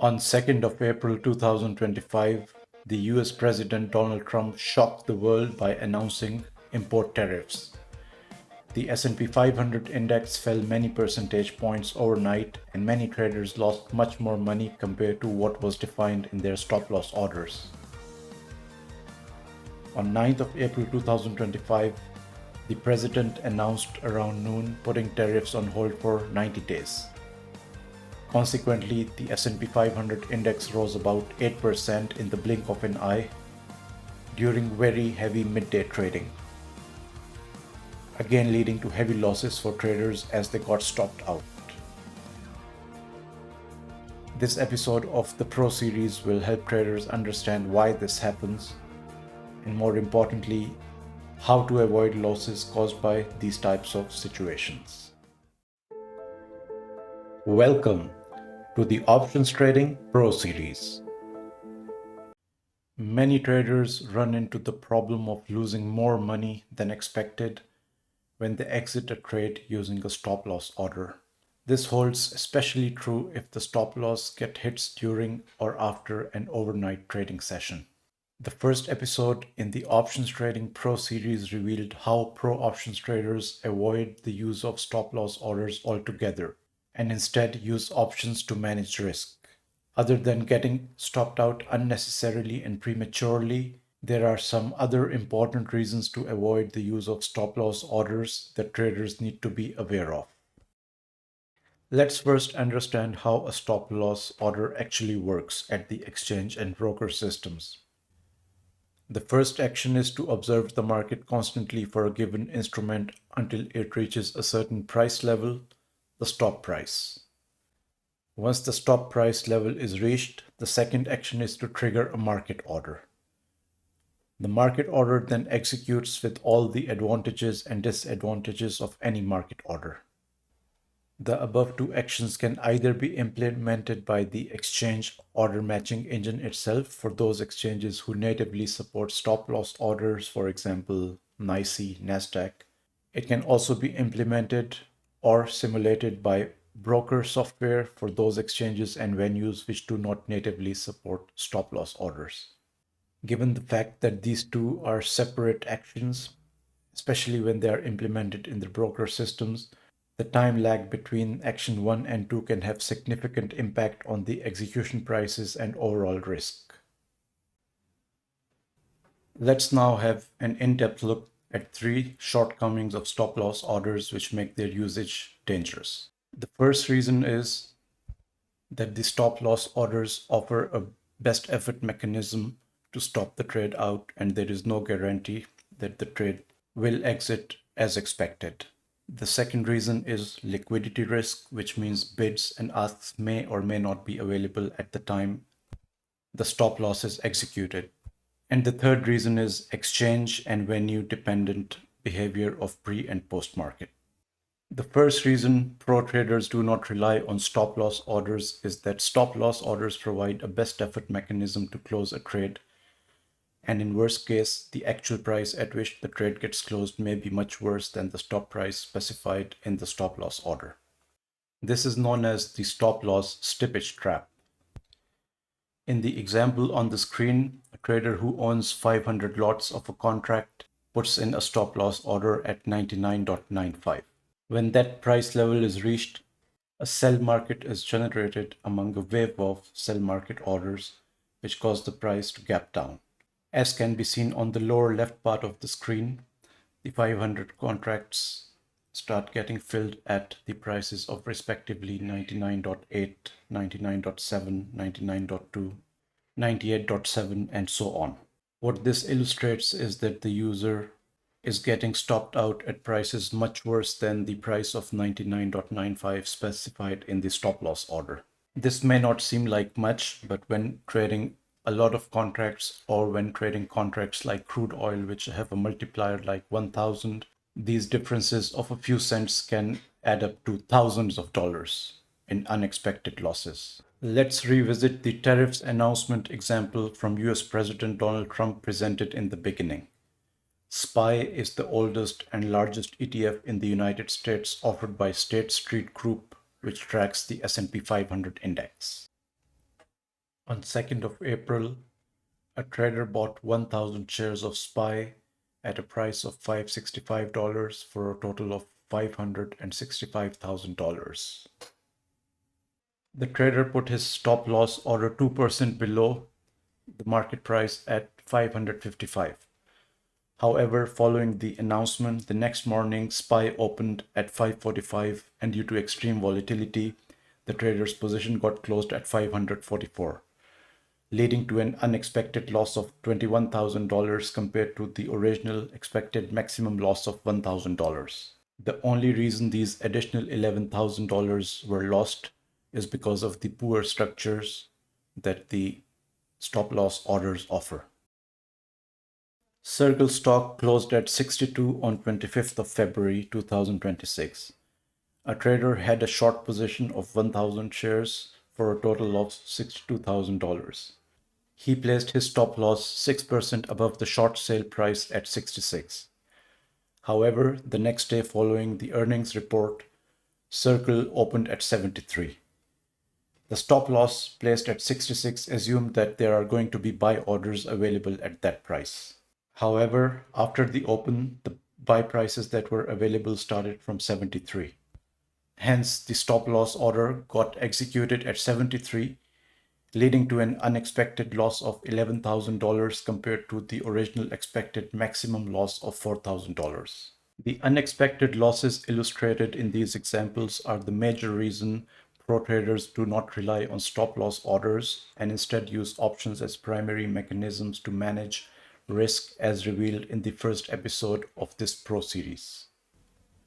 On 2nd of April 2025, the US President Donald Trump shocked the world by announcing import tariffs. The S&P 500 index fell many percentage points overnight, and many traders lost much more money compared to what was defined in their stop loss orders. On 9th of April 2025, the president announced around noon putting tariffs on hold for 90 days. Consequently, the S&P 500 index rose about 8% in the blink of an eye during very heavy midday trading, again leading to heavy losses for traders as they got stopped out. This episode of the Pro Series will help traders understand why this happens, and more importantly, how to avoid losses caused by these types of situations. Welcome to the Options Trading Pro Series. Many traders run into the problem of losing more money than expected when they exit a trade using a stop loss order. This holds especially true if the stop loss gets hit during or after an overnight trading session. The first episode in the Options Trading Pro series revealed how pro options traders avoid the use of stop loss orders altogether and instead use options to manage risk. Other than getting stopped out unnecessarily and prematurely, there are some other important reasons to avoid the use of stop loss orders that traders need to be aware of. Let's first understand how a stop loss order actually works at the exchange and broker systems. The first action is to observe the market constantly for a given instrument until it reaches a certain price level, the stop price. Once the stop price level is reached, the second action is to trigger a market order. The market order then executes with all the advantages and disadvantages of any market order. The above two actions can either be implemented by the exchange order matching engine itself for those exchanges who natively support stop loss orders, for example, NYSE, NASDAQ. It can also be implemented or simulated by broker software for those exchanges and venues which do not natively support stop loss orders. Given the fact that these two are separate actions, especially when they are implemented in the broker systems, the time lag between action 1 and 2 can have significant impact on the execution prices and overall risk. Let's now have an in-depth look at 3 shortcomings of stop loss orders which make their usage dangerous. The first reason is that the stop loss orders offer a best effort mechanism to stop the trade out, and there is no guarantee that the trade will exit as expected. The second reason is liquidity risk, which means bids and asks may or may not be available at the time the stop loss is executed. And the third reason is exchange and venue dependent behavior of pre and post market. The first reason pro traders do not rely on stop loss orders is that stop loss orders provide a best effort mechanism to close a trade, and in worst case, the actual price at which the trade gets closed may be much worse than the stop price specified in the stop loss order. This is known as the stop loss slippage trap. In the example on the screen, a trader who owns 500 lots of a contract puts in a stop loss order at 99.95. When that price level is reached, a sell market is generated among a wave of sell market orders, which cause the price to gap down. As can be seen on the lower left part of the screen, the 500 contracts start getting filled at the prices of respectively 99.8, 99.7, 99.2, 98.7, and so on. What this illustrates is that the user is getting stopped out at prices much worse than the price of 99.95 specified in the stop loss order. This may not seem like much, but when trading a lot of contracts, or when trading contracts like crude oil, which have a multiplier like 1000, these differences of a few cents can add up to thousands of dollars in unexpected losses. Let's revisit the tariffs announcement example from US President Donald Trump presented in the beginning. SPY is the oldest and largest ETF in the United States offered by State Street Group, which tracks the S&P 500 index. On 2nd of April, a trader bought 1,000 shares of SPY at a price of $565 for a total of $565,000. The trader put his stop loss order 2% below the market price at 555. However, following the announcement, the next morning SPY opened at 545, and due to extreme volatility, the trader's position got closed at 544, leading to an unexpected loss of $21,000 compared to the original expected maximum loss of $1,000. The only reason these additional $11,000 were lost is because of the poor structures that the stop loss orders offer. CRCL stock closed at 62 on 25th of February 2026. A trader had a short position of 1,000 shares for a total of $62,000. He placed his stop loss 6% above the short sale price at 66. However, the next day following the earnings report, CRCL opened at 73. The stop loss placed at 66 assumed that there are going to be buy orders available at that price. However, after the open, the buy prices that were available started from 73. Hence, the stop loss order got executed at 73, leading to an unexpected loss of $11,000 compared to the original expected maximum loss of $4,000. The unexpected losses illustrated in these examples are the major reason pro traders do not rely on stop loss orders and instead use options as primary mechanisms to manage risk, as revealed in the first episode of this pro series.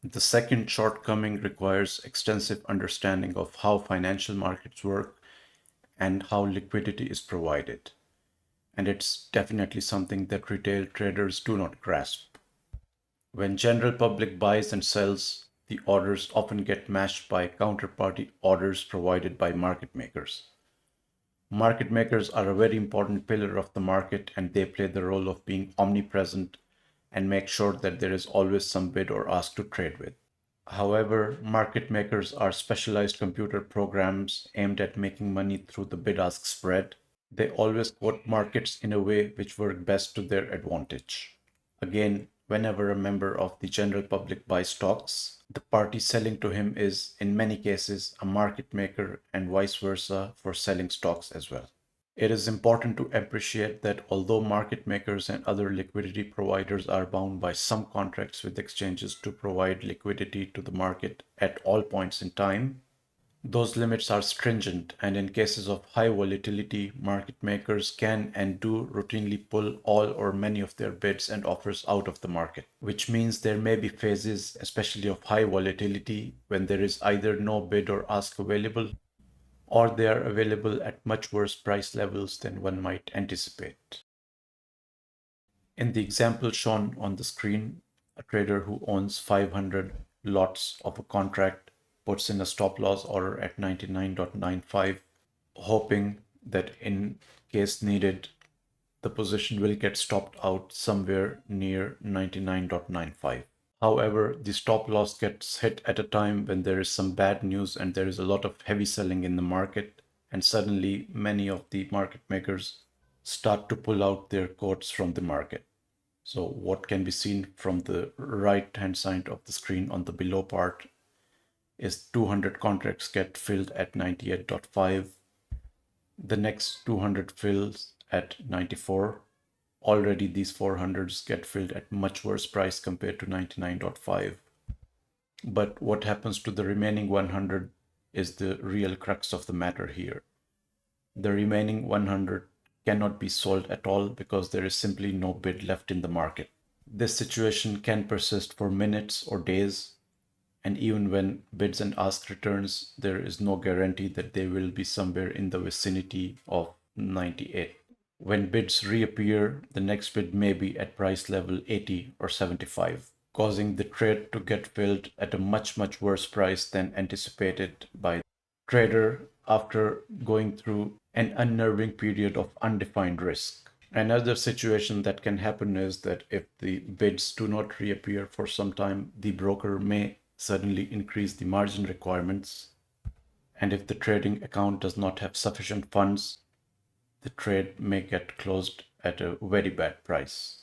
The second shortcoming requires extensive understanding of how financial markets work and how liquidity is provided. And it's definitely something that retail traders do not grasp. When general public buys and sells, the orders often get matched by counterparty orders provided by market makers. Market makers are a very important pillar of the market, and they play the role of being omnipresent and make sure that there is always some bid or ask to trade with. However, market makers are specialized computer programs aimed at making money through the bid-ask spread. They always quote markets in a way which work best to their advantage. Again, whenever a member of the general public buys stocks, the party selling to him is, in many cases, a market maker, and vice versa for selling stocks as well. It is important to appreciate that although market makers and other liquidity providers are bound by some contracts with exchanges to provide liquidity to the market at all points in time, those limits are stringent, and in cases of high volatility, market makers can and do routinely pull all or many of their bids and offers out of the market, which means there may be phases, especially of high volatility, when there is either no bid or ask available, or they are available at much worse price levels than one might anticipate. In the example shown on the screen, a trader who owns 500 lots of a contract puts in a stop loss order at 99.95, hoping that in case needed, the position will get stopped out somewhere near 99.95. However, the stop loss gets hit at a time when there is some bad news and there is a lot of heavy selling in the market, and suddenly many of the market makers start to pull out their quotes from the market. So what can be seen from the right hand side of the screen on the below part is 200 contracts get filled at 98.5. The next 200 fills at 94. Already these 400s get filled at much worse price compared to 99.5. But what happens to the remaining 100 is the real crux of the matter here. The remaining 100 cannot be sold at all because there is simply no bid left in the market. This situation can persist for minutes or days, and even when bids and ask returns, there is no guarantee that they will be somewhere in the vicinity of 98. When bids reappear, the next bid may be at price level 80 or 75, causing the trade to get filled at a much worse price than anticipated by the trader after going through an unnerving period of undefined risk. Another situation that can happen is that if the bids do not reappear for some time, the broker may suddenly increase the margin requirements, and if the trading account does not have sufficient funds, the trade may get closed at a very bad price.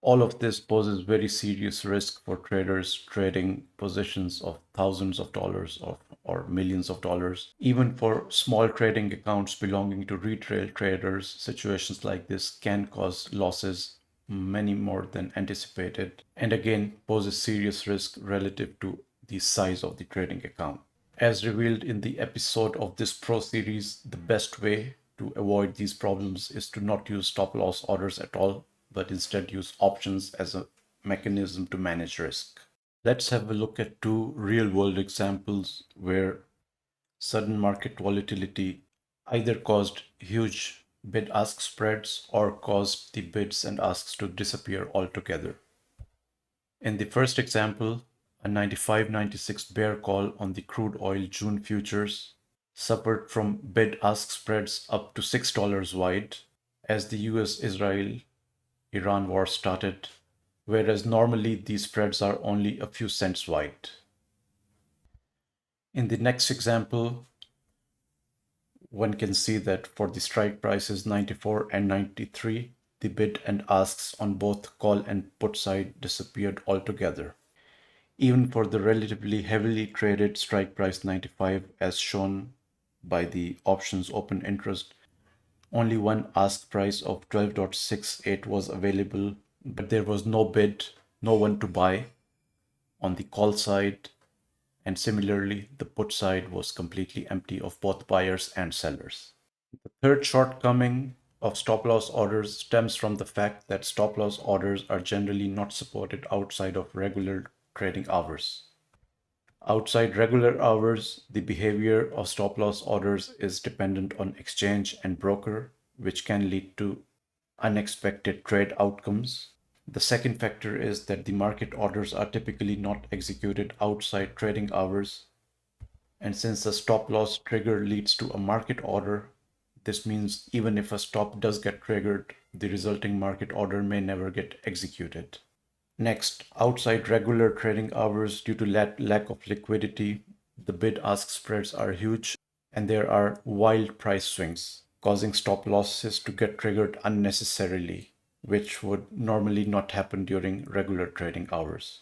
All of this poses very serious risk for traders trading positions of thousands of dollars or millions of dollars. Even for small trading accounts belonging to retail traders, situations like this can cause losses many more than anticipated, and again poses serious risk relative to the size of the trading account. As revealed in the episode of this Pro series, the best way to avoid these problems is to not use stop loss orders at all, but instead use options as a mechanism to manage risk. Let's have a look at two real world examples where sudden market volatility either caused huge bid ask spreads or caused the bids and asks to disappear altogether. In the first example, a 95.96 bear call on the crude oil June futures suffered from bid-ask spreads up to $6 wide as the US-Israel-Iran war started, whereas normally these spreads are only a few cents wide. In the next example, one can see that for the strike prices 94 and 93, the bid and asks on both call and put side disappeared altogether. Even for the relatively heavily traded strike price 95 as shown by the options open interest, only one ask price of 12.68 was available, but there was no bid, no one to buy on the call side, and similarly the put side was completely empty of both buyers and sellers. The third shortcoming of stop loss orders stems from the fact that stop loss orders are generally not supported outside of regular trading hours. Outside regular hours, the behavior of stop loss orders is dependent on exchange and broker, which can lead to unexpected trade outcomes. The second factor is that the market orders are typically not executed outside trading hours. And since a stop loss trigger leads to a market order, this means even if a stop does get triggered, the resulting market order may never get executed. Next, outside regular trading hours, due to lack of liquidity, the bid-ask spreads are huge and there are wild price swings, causing stop losses to get triggered unnecessarily, which would normally not happen during regular trading hours.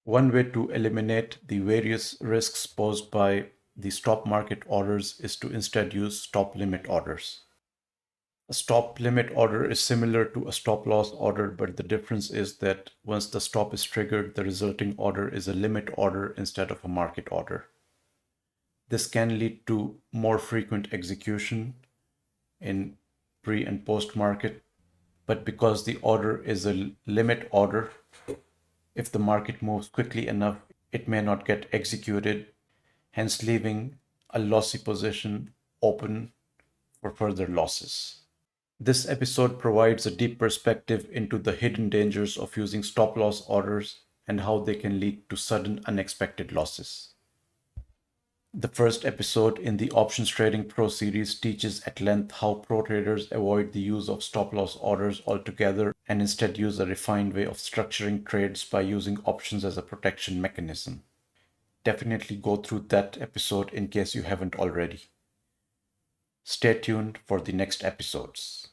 One way to eliminate the various risks posed by the stop market orders is to instead use stop limit orders. A stop limit order is similar to a stop loss order, but the difference is that once the stop is triggered, the resulting order is a limit order instead of a market order. This can lead to more frequent execution in pre and post market, but because the order is a limit order, if the market moves quickly enough, it may not get executed, hence leaving a lossy position open for further losses. This episode provides a deep perspective into the hidden dangers of using stop loss orders and how they can lead to sudden unexpected losses. The first episode in the Options Trading Pro series teaches at length how pro traders avoid the use of stop loss orders altogether and instead use a refined way of structuring trades by using options as a protection mechanism. Definitely go through that episode in case you haven't already. Stay tuned for the next episodes.